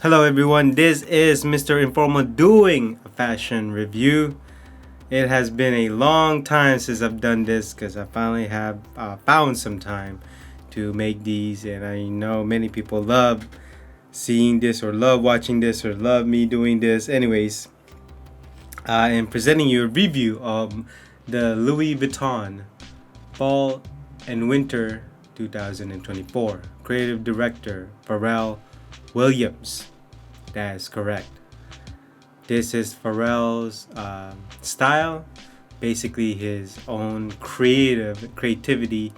Hello everyone, this is Mr. Informal doing a fashion review. It has been a long time since I've done this because I finally have found some time to make these, and I know many people love seeing this or love watching this or love me doing this. Anyways, I am presenting you a review of the Louis Vuitton Fall and Winter 2024. Creative Director Pharrell Williams. That is correct. This is Pharrell's style, basically his own creativity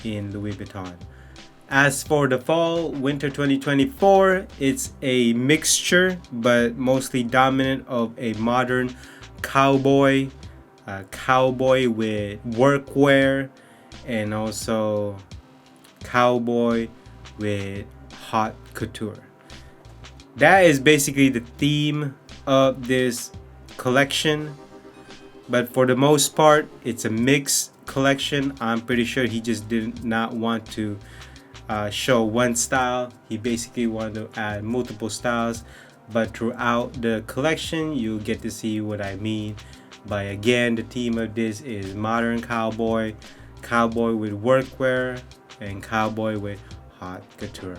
in Louis Vuitton. As for the fall winter 2024, it's a mixture, but mostly dominant of a modern cowboy, cowboy with workwear, and also cowboy with haute couture. That is basically the theme of this collection, but for the most part it's a mixed collection. I'm pretty sure he just did not want to show one style. He basically wanted to add multiple styles, but throughout the collection you'll get to see what I mean by, again, the theme of this is modern cowboy, cowboy with workwear, and cowboy with haute couture.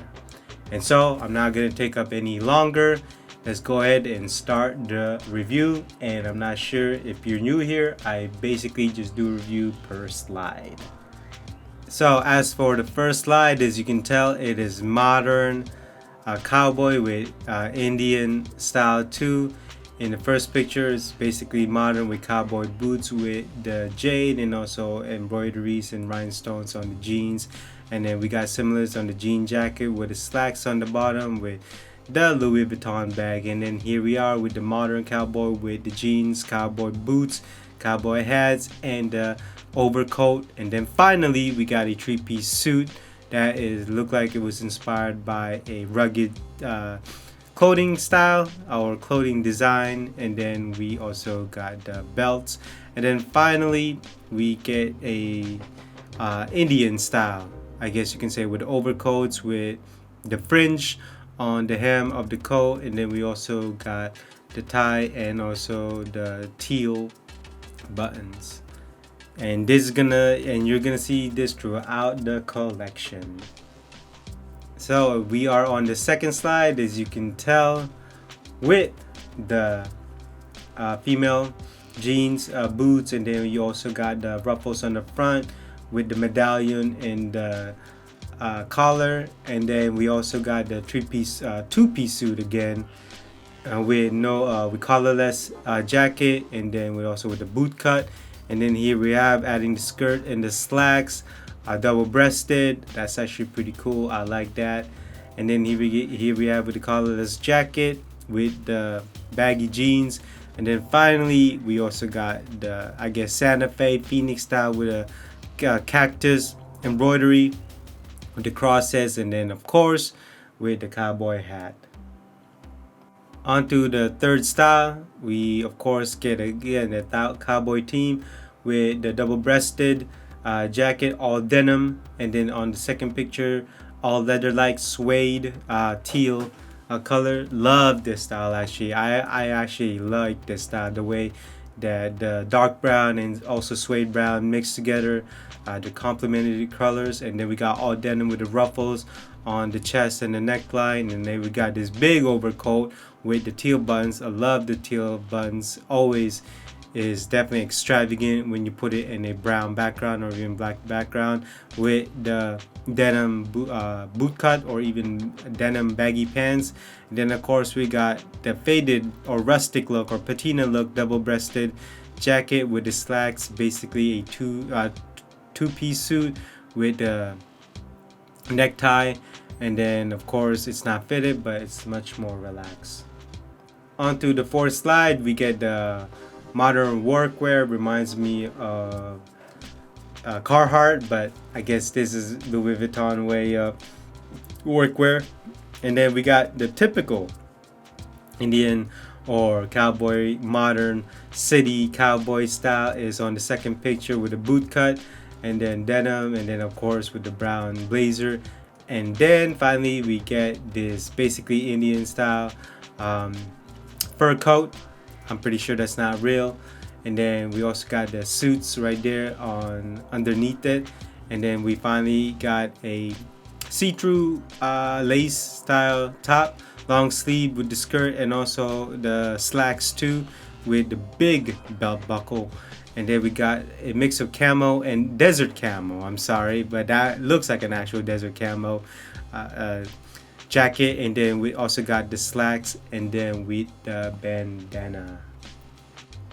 And so I'm not going to take up any longer. Let's go ahead and start the review. And I'm not sure if you're new here, I basically just do a review per slide. So as for the first slide, as you can tell, it is modern cowboy with Indian style too. In the first picture, it's basically modern with cowboy boots with the jade and also embroideries and rhinestones on the jeans. And then we got similars on the jean jacket with the slacks on the bottom with the Louis Vuitton bag. And then here we are with the modern cowboy with the jeans, cowboy boots, cowboy hats, and the overcoat. And then finally we got a three-piece suit that is look like it was inspired by a rugged clothing style or clothing design. And then we also got the belts, and then finally we get a Indian style, I guess you can say, with overcoats with the fringe on the hem of the coat. And then we also got the tie and also the teal buttons. And you're gonna see this throughout the collection. So we are on the second slide, as you can tell, with the female jeans, boots, and then you also got the ruffles on the front with the medallion and the collar. And then we also got the two-piece suit again with collarless jacket, and then we also with the boot cut. And then here we have adding the skirt and the slacks, double-breasted. That's actually pretty cool. I like that. And then here we have with the collarless jacket with the baggy jeans. And then finally we also got the, I guess, Santa Fe Phoenix style with a cactus embroidery with the crosses, and then of course with the cowboy hat. Onto the third style, we of course get again the cowboy team with the double-breasted jacket, all denim. And then on the second picture, all leather-like suede teal color. Love this style actually. I actually like this style, the way that the dark brown and also suede brown mixed together, the complementary colors. And then we got all denim with the ruffles on the chest and the neckline. And then we got this big overcoat with the teal buttons. I love the teal buttons. Always is definitely extravagant when you put it in a brown background or even black background with the denim boot cut or even denim baggy pants. And then of course we got the faded or rustic look or patina look double-breasted jacket with the slacks, basically a two-piece suit with the necktie. And then of course it's not fitted, but it's much more relaxed. Onto the fourth slide, we get the modern workwear. Reminds me of Carhartt, but I guess this is Louis Vuitton way of workwear. And then we got the typical Indian or cowboy modern city cowboy style is on the second picture with a boot cut, and then denim, and then of course with the brown blazer And then finally we get this basically Indian style um, fur coat. I'm pretty sure that's not real. And then we also got the suits right there on underneath it. And then we finally got a see-through lace style top, long sleeve with the skirt, and also the slacks too with the big belt buckle. And then we got a mix of camo and desert camo. I'm sorry, but that looks like an actual desert camo jacket. And then we also got the slacks, and then with the bandana.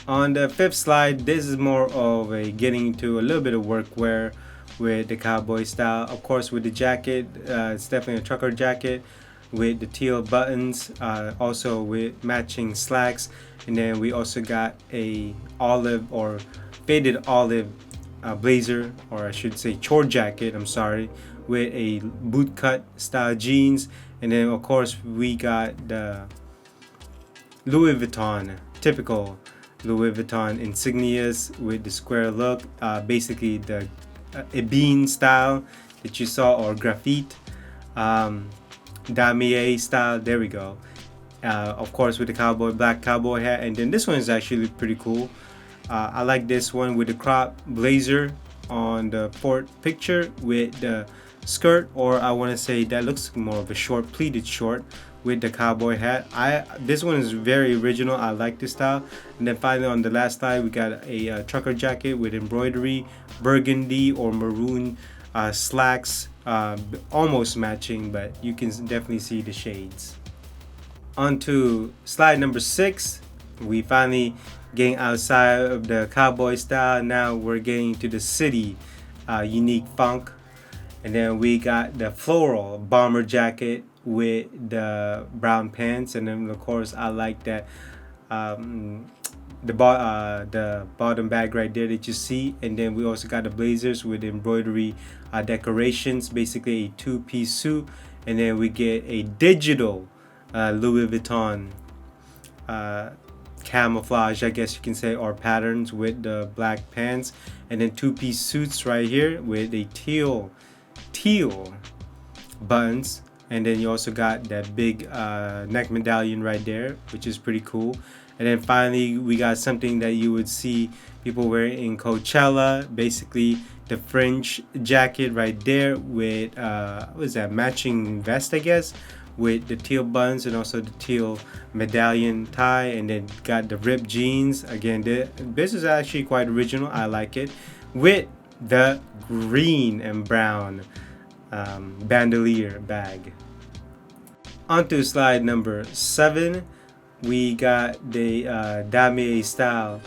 On the fifth slide, this is more of a getting into a little bit of workwear with the cowboy style. Of course, with the jacket, it's definitely a trucker jacket with the teal buttons, also with matching slacks. And then we also got a olive or faded olive blazer, or I should say chore jacket, I'm sorry, with a bootcut style jeans. And then of course we got the Louis Vuitton, typical Louis Vuitton insignias with the square look, basically the ebene style that you saw, or graphite damier style. There we go. Of course with the black cowboy hat. And then this one is actually pretty cool. I like this one with the crop blazer on the fourth picture with the skirt, or I want to say that looks more of a short, pleated short with the cowboy hat. This one is very original. I like this style. And then finally on the last slide we got a trucker jacket with embroidery, burgundy or maroon slacks, almost matching, but you can definitely see the shades. On to slide number 6. We finally getting outside of the cowboy style. Now we're getting to the city unique funk. And then we got the floral bomber jacket with the brown pants. And then of course I like that the bottom bag right there that you see. And then we also got the blazers with embroidery decorations, basically a two-piece suit. And then we get a digital Louis Vuitton camouflage, I guess you can say, or patterns with the black pants. And then two-piece suits right here with a teal buttons. And then you also got that big neck medallion right there, which is pretty cool. And then finally we got something that you would see people wearing in Coachella, basically the fringe jacket right there with what is that, matching vest, I guess, with the teal buttons and also the teal medallion tie. And then got the ripped jeans. Again, this is actually quite original. I like it, with the green and brown bandolier bag. Onto slide number 7, we got the damier style,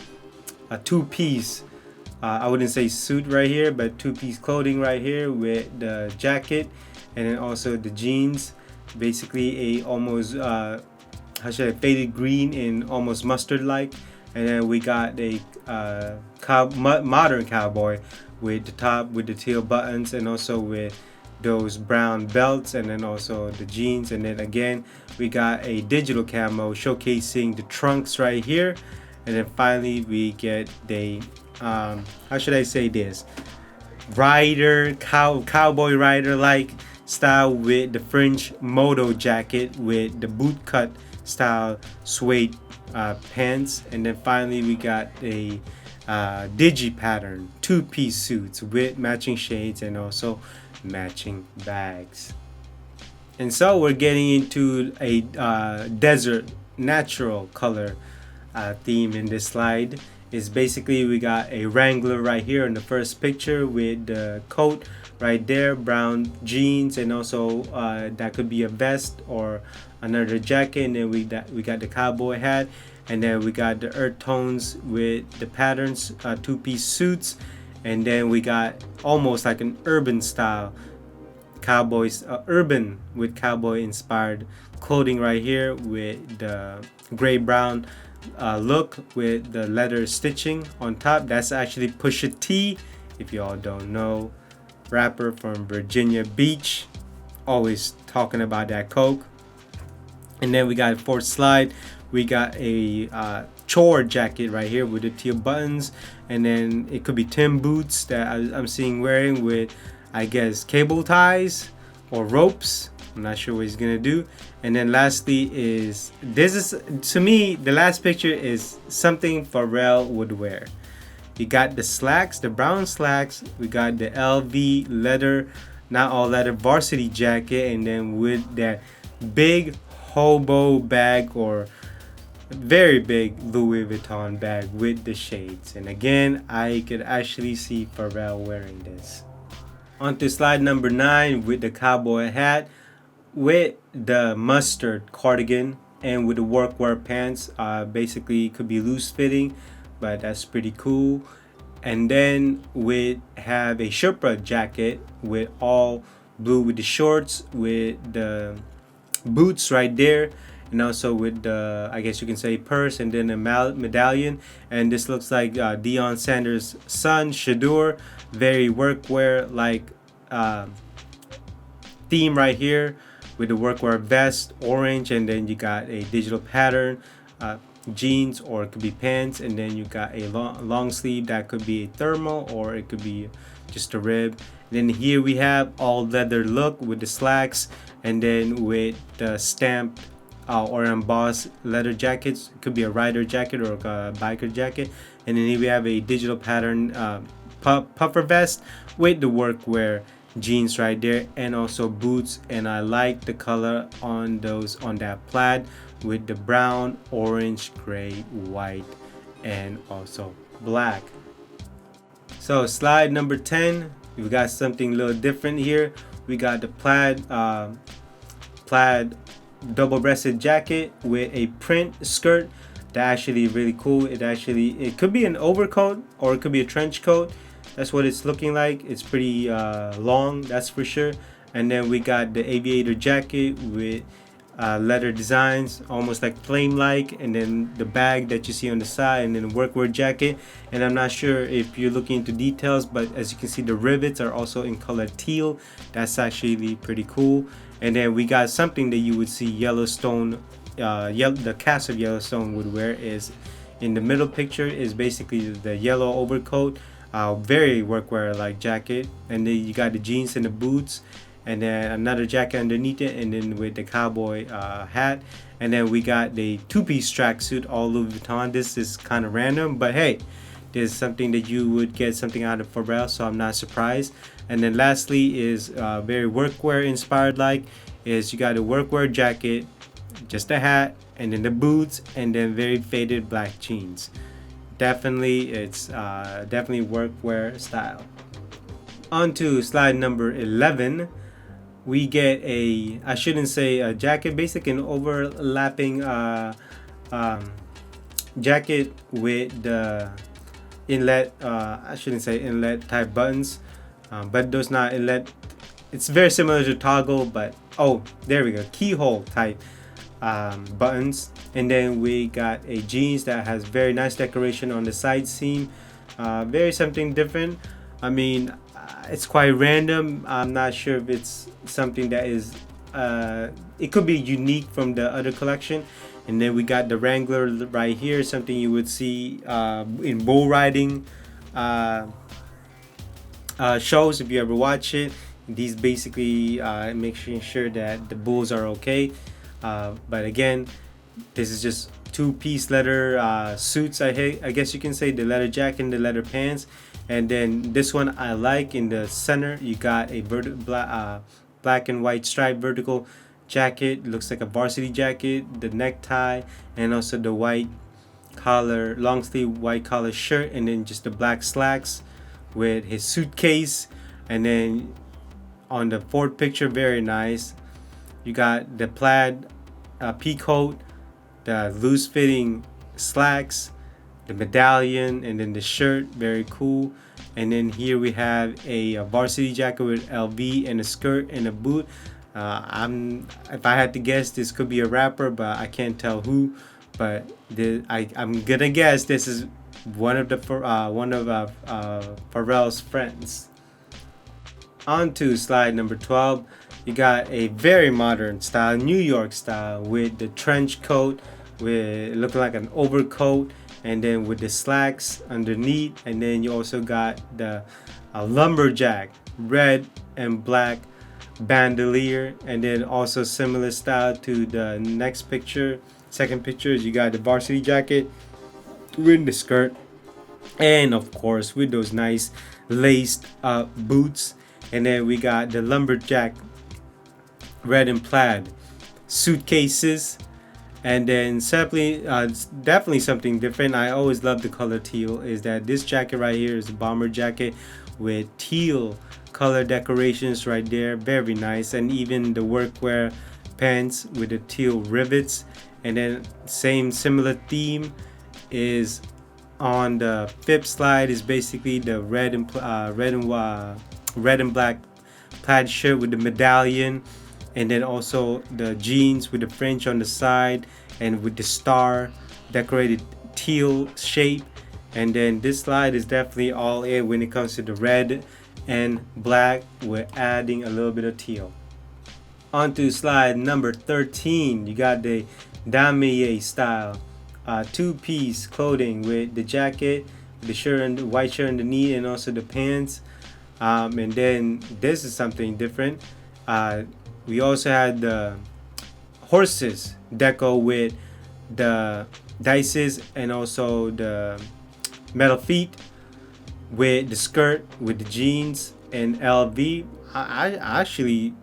a two-piece, I wouldn't say suit right here, but two-piece clothing right here with the jacket and then also the jeans. Basically a almost how should I, faded green and almost mustard-like. And then we got a modern cowboy with the top with the teal buttons and also with those brown belts, and then also the jeans. And then again we got a digital camo showcasing the trunks right here. And then finally we get the how should I say this, cowboy rider like style with the fringe moto jacket with the boot cut style suede pants. And then finally we got a digi pattern two-piece suits with matching shades and also matching bags. And so we're getting into a desert natural color theme in this slide. Is basically we got a Wrangler right here in the first picture with the coat right there, brown jeans, and also that could be a vest or another jacket. And then we got the cowboy hat, and then we got the earth tones with the patterns, two-piece suits. And then we got almost like an urban style cowboys, urban with cowboy inspired clothing right here with the gray brown look with the leather stitching on top. That's actually Pusha T, if y'all don't know, rapper from Virginia Beach, always talking about that coke. And then we got fourth slide, we got a chore jacket right here with the teal buttons, and then it could be Tim boots that I'm seeing wearing with, I guess, cable ties or ropes. I'm not sure what he's gonna do. And then lastly is, this is, to me, the last picture is something Pharrell would wear. You got the slacks, the brown slacks. We got the LV leather, not all leather varsity jacket, and then with that big hobo bag, or very big Louis Vuitton bag with the shades. And again, I could actually see Pharrell wearing this. On to slide number 9 with the cowboy hat, with the mustard cardigan, and with the workwear pants. Basically, it could be loose fitting, but that's pretty cool. And then we have a Sherpa jacket with all blue, with the shorts, with the boots right there, and also with the, I guess you can say, purse, and then a medallion. And this looks like Deion Sanders' son, Shadur. Very workwear like theme right here, with the workwear vest, orange, and then you got a digital pattern, jeans, or it could be pants, and then you got a long sleeve that could be a thermal, or it could be just a rib. And then here we have all leather look with the slacks, and then with the stamped or embossed leather jackets. It could be a rider jacket or a biker jacket. And then here we have a digital pattern puffer vest with the workwear jeans right there, and also boots. And I like the color on those, on that plaid, with the brown, orange, gray, white, and also black. So slide number 10, we've got something a little different here. We got the plaid double-breasted jacket with a print skirt. That actually really cool. It could be an overcoat, or it could be a trench coat. That's what it's looking like. It's pretty long, that's for sure. And then we got the aviator jacket with leather designs, almost like flame-like, and then the bag that you see on the side, and then the workwear jacket. And I'm not sure if you're looking into details, but as you can see, the rivets are also in color teal. That's actually pretty cool. And then we got something that you would see Yellowstone, the cast of Yellowstone would wear, is in the middle picture, is basically the yellow overcoat, very workwear like jacket. And then you got the jeans and the boots, and then another jacket underneath it, and then with the cowboy hat. And then we got the two-piece tracksuit, all Louis Vuitton. This is kind of random, but hey, there's something that you would get something out of Pharrell, so I'm not surprised. And then lastly is very workwear inspired, like, is you got a workwear jacket, just a hat, and then the boots, and then very faded black jeans. Definitely, it's definitely workwear style. On to slide number 11. We get a, I shouldn't say a jacket, basically an overlapping jacket with the inlet, I shouldn't say inlet type buttons, but those not inlet. It's very similar to toggle, but oh, there we go, keyhole type buttons. And then we got a jeans that has very nice decoration on the side seam, very something different. I mean, it's quite random. I'm not sure if it's something that is it could be unique from the other collection. And then we got the Wrangler right here, something you would see in bull riding shows, if you ever watch it. These basically making sure that the bulls are okay. But again, this is just two-piece leather suits. I guess you can say the leather jacket and the leather pants. And then this one I like, in the center you got a black and white striped vertical jacket. It looks like a varsity jacket, the necktie, and also the white collar, long sleeve white collar shirt, and then just the black slacks with his suitcase. And then on the fourth picture, very nice, you got the plaid pea coat, the loose fitting slacks, the medallion, and then the shirt, very cool. And then here we have a varsity jacket with LV and a skirt and a boot. If I had to guess, this could be a rapper, but I can't tell who. But I'm gonna guess this is one of Pharrell's friends. On to slide number 12. You got a very modern style, New York style, with the trench coat, with looking like an overcoat, and then with the slacks underneath. And then you also got the lumberjack red and black bandolier, and then also similar style to the next picture. Second picture is you got the varsity jacket with the skirt, and of course with those nice laced boots. And then we got the lumberjack red and plaid suitcases. And then simply, definitely something different. I always love the color teal. Is that this jacket right here is a bomber jacket with teal color decorations right there. Very nice. And even the workwear pants with the teal rivets. And then same similar theme is on the fifth slide is basically the red and black plaid shirt with the medallion, and then also the jeans with the fringe on the side and with the star decorated teal shape. And then this slide is definitely all in when it comes to the red and black. We're adding a little bit of teal. On to slide number 13, you got the damier style two-piece clothing with the jacket, the shirt, and the white shirt underneath, and also the pants. And then this is something different. We also had the horses deco with the dices and also the metal feet with the skirt with the jeans and LV. I actually,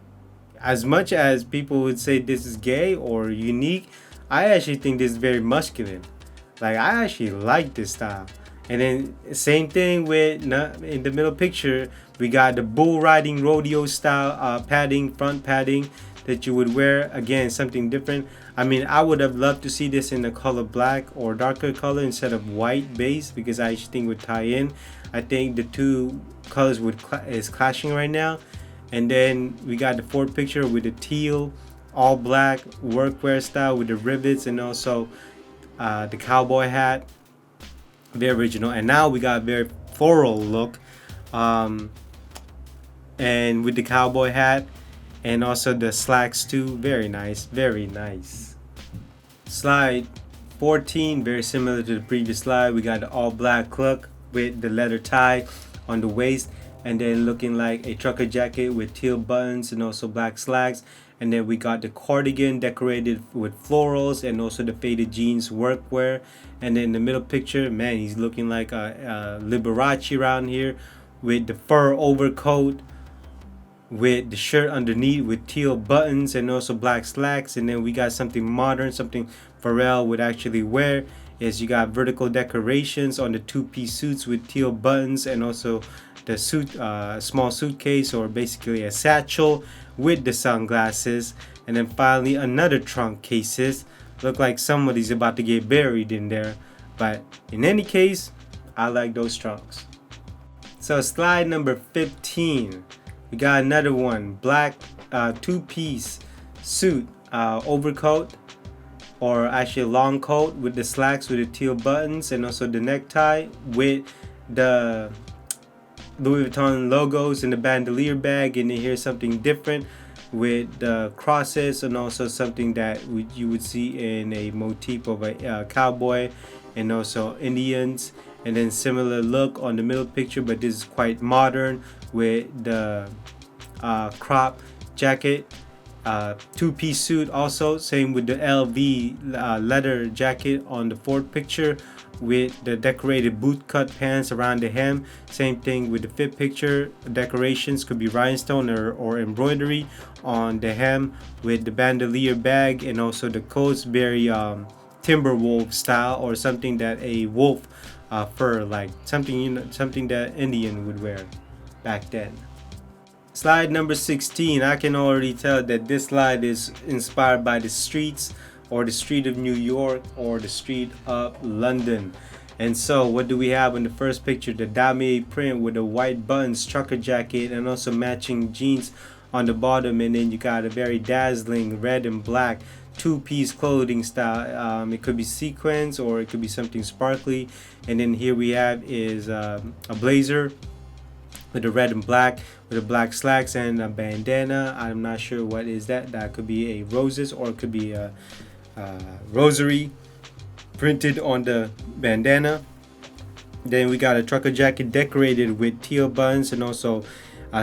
as much as people would say this is gay or unique, I actually think this is very masculine. Like, I actually like this style. And then same thing with in the middle picture, we got the bull riding rodeo style padding, front padding that you would wear. Again, something different. I mean, I would have loved to see this in the color black or darker color instead of white base, because I actually think would tie in. I think the two colors is clashing right now. And then we got the fourth picture with the teal all black workwear style with the rivets and also the cowboy hat. Very original. And now we got a very floral look, and with the cowboy hat and also the slacks too. Very nice, very nice. Slide 14, very similar to the previous slide. We got the all black look with the leather tie on the waist, and then looking like a trucker jacket with teal buttons and also black slacks. And then we got the cardigan decorated with florals and also the faded jeans workwear. And then in the middle picture, man, he's looking like a Liberace around here with the fur overcoat with the shirt underneath with teal buttons and also black slacks. And then we got something modern, something Pharrell would actually wear, is you got vertical decorations on the two-piece suits with teal buttons and also the suit, small suitcase or basically a satchel with the sunglasses. And then finally another trunk cases. Look like somebody's about to get buried in there, but in any case, I like those trunks. So slide number 15, we got another one, black two-piece suit, overcoat or actually a long coat with the slacks with the teal buttons and also the necktie with the Louis Vuitton logos and the bandolier bag. And then here's something different with the crosses and also something that you would see in a motif of a cowboy and also Indians. And then similar look on the middle picture, but this is quite modern with the crop jacket, two-piece suit also, same with the LV leather jacket on the fourth picture with the decorated boot cut pants around the hem. Same thing with the fifth picture, decorations could be rhinestone or embroidery on the hem with the bandolier bag and also the coats, very timber wolf style or something that a wolf fur, like something something that Indian would wear back then. Slide number 16, I can already tell that this slide is inspired by the streets or the street of New York or the street of London. And so what do we have in the first picture? The damier print with the white buttons, trucker jacket and also matching jeans on the bottom. And then you got a very dazzling red and black two-piece clothing style. It could be sequins or it could be something sparkly. And then here we have is a blazer with the red and black with the black slacks and a bandana. I'm not sure what is that. That could be a roses or it could be a rosary printed on the bandana. Then we got a trucker jacket decorated with teal buttons and also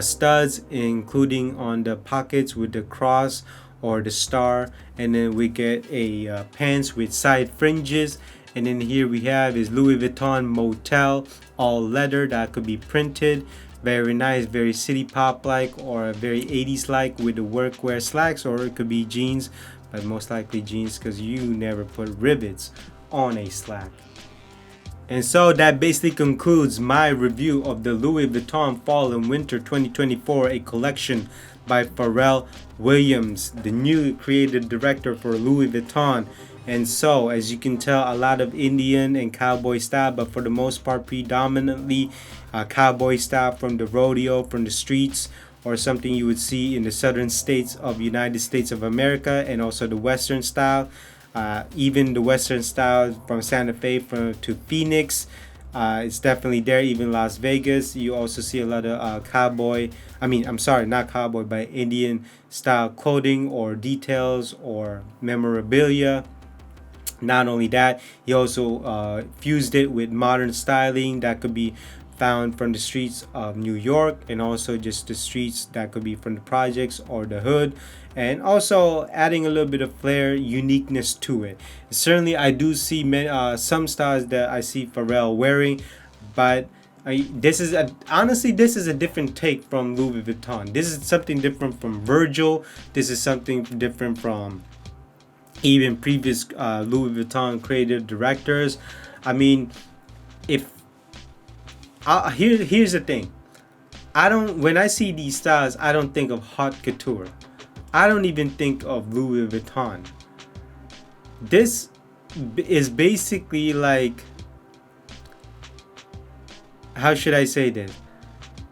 studs, including on the pockets with the cross or the star, and then we get a pants with side fringes. And then here we have is Louis Vuitton Motel, all leather, that could be printed. Very nice, very city pop like, or very 80s like, with the workwear slacks, or it could be jeans, but most likely jeans because you never put rivets on a slack. And so that basically concludes my review of the Louis Vuitton Fall and Winter 2024, a collection by Pharrell Williams, the new creative director for Louis Vuitton. And so, as you can tell, a lot of Indian and cowboy style, but for the most part, predominantly cowboy style from the rodeo, from the streets, or something you would see in the southern states of United States of America, and also the western style. Even the western style from Santa Fe to Phoenix, it's definitely there. Even Las Vegas, you also see a lot of not cowboy, but Indian style clothing or details or memorabilia. Not only that, he also fused it with modern styling that could be found from the streets of New York, and also just the streets that could be from the projects or the hood, and also adding a little bit of flair, uniqueness to it. Certainly, I do see some styles that I see Pharrell wearing, but this is a different take from Louis Vuitton. This is something different from Virgil. This is something different from even previous Louis Vuitton creative directors. I mean, here's the thing. When I see these styles, I don't think of haute couture. I don't even think of Louis Vuitton. This is basically like, how should I say this?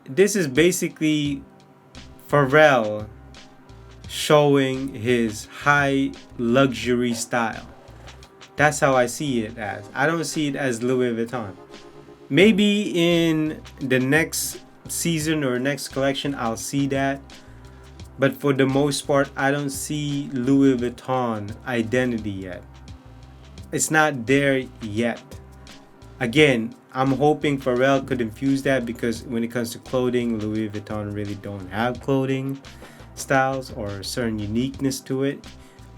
This is basically Pharrell showing his high luxury style. That's how I see it as. I don't see it as Louis Vuitton. Maybe in the next season or next collection I'll see that, but for the most part I don't see Louis Vuitton identity yet. It's not there yet. Again, I'm hoping Pharrell could infuse that, because when it comes to clothing, Louis Vuitton really don't have clothing styles or certain uniqueness to it.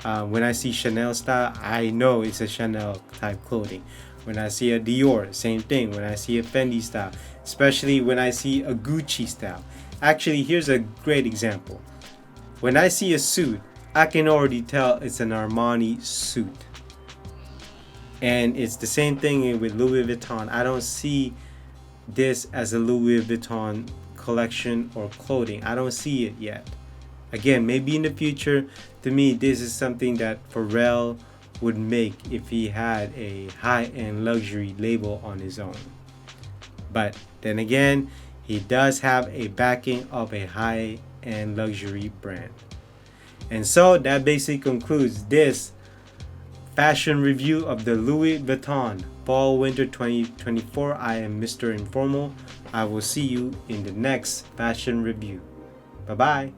When I see Chanel style, I know it's a Chanel type clothing. When I see a Dior, same thing. When I see a Fendi style, especially when I see a Gucci style. Actually, here's a great example. When I see a suit, I can already tell it's an Armani suit. And it's the same thing with Louis Vuitton. I don't see this as a Louis Vuitton collection or clothing. I don't see it yet. Again, maybe in the future. To me, this is something that Pharrell would make if he had a high-end luxury label on his own. But then again, he does have a backing of a high-end luxury brand. And so that basically concludes this fashion review of the Louis Vuitton Fall Winter 2024. I am Mr. Informal. I will see you in the next fashion review. Bye-bye.